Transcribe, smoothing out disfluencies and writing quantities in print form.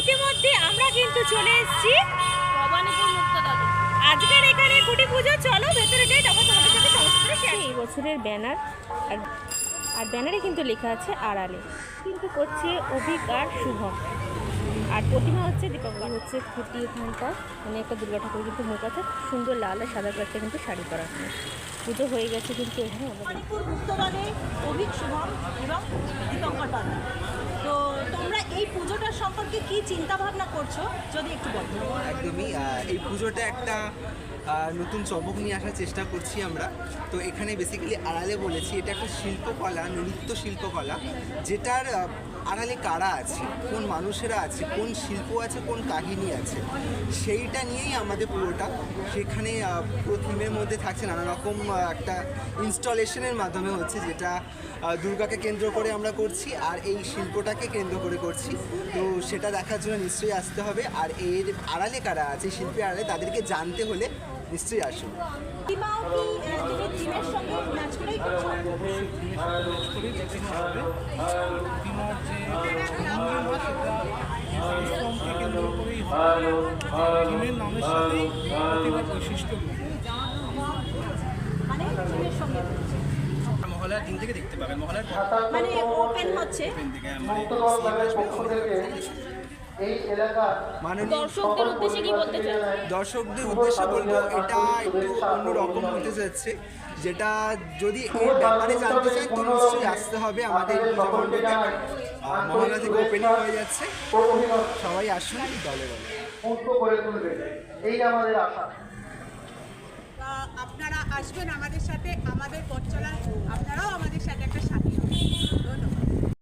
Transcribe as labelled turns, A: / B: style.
A: ইতিমধ্যে আমরা কিন্তু চলে এসেছি ভবানীপুর মুক্তদাতে। আজকের এখানে কুটি পুজো, চলো ভেতরে যাই, তখন তোমাদের সাথে সমস্ত এই বছরের ব্যানার। আর ব্যানারে কিন্তু লেখা আছে আড়ালে, কিন্তু করছে অভিক আর শুভম। আর প্রতিমা হচ্ছে দীপাবলি, হচ্ছে খুঁটি এখানকার, মানে একটা দুর্গা ঠাকুর কিন্তু মুখ আছে, সুন্দর লাল আর সাদা কালারটা কিন্তু শাড়ি পরা। পুজো হয়ে গেছে কিন্তু এখানে
B: মণিপুর মুক্তবাদে অভিক, শুভম এবং দীপঙ্কর পাল। তো তোমরা এই পুজোটার সম্পর্কে কি চিন্তা ভাবনা করছো যদি একটু বলো।
C: একদমই এই পুজোটা একটা নতুন চমক নিয়ে আসার চেষ্টা করছি আমরা। তো এখানে বেসিক্যালি আড়ালে বলেছি এটা একটা শিল্পকলা, নৃত্য শিল্পকলা, যেটার আড়ালে কারা আছে, কোন মানুষেরা আছে, কোন শিল্প আছে, কোন কাহিনী আছে, সেইটা নিয়েই আমাদের পুরোটা। সেখানে পুরো থিমের মধ্যে থাকছে নানা রকম একটা ইনস্টলেশনের মাধ্যমে হচ্ছে, যেটা দুর্গাকে কেন্দ্র করে আমরা করছি আর এই শিল্পটাকে কেন্দ্র করে করছি। তো সেটা দেখার জন্য নিশ্চয়ই আসতে হবে। আর এর আড়ালে কারা আছে, শিল্পের আড়ালে, তাদেরকে জানতে হলে নিশ্চয়ই আসুন।
D: মহলার দিন থেকে দেখতে পাবেন, মহলার
B: মানে ওপেন হচ্ছে
A: দর্শকদের উদ্দেশ্যে কি বলতে চাই?
C: দর্শকদের উদ্দেশ্যে বলবো এটা একটু অন্যরকম হতে যাচ্ছে, যেটা যদি এর ব্যাপারে জানতে চান তো নিশ্চয়ই আসতে হবে আমাদের পূজা মণ্ডপে। মহলা থেকে ওপেনিং হয়ে যাচ্ছে, সবাই আসুন দলে দলে।
E: এই আমাদের আশা।
B: আপনারা আসবেন আমাদের সাথে, আমাদের পথ চলায় আপনারাও আমাদের সাথে একটা সাথী হবেন। ধন্যবাদ।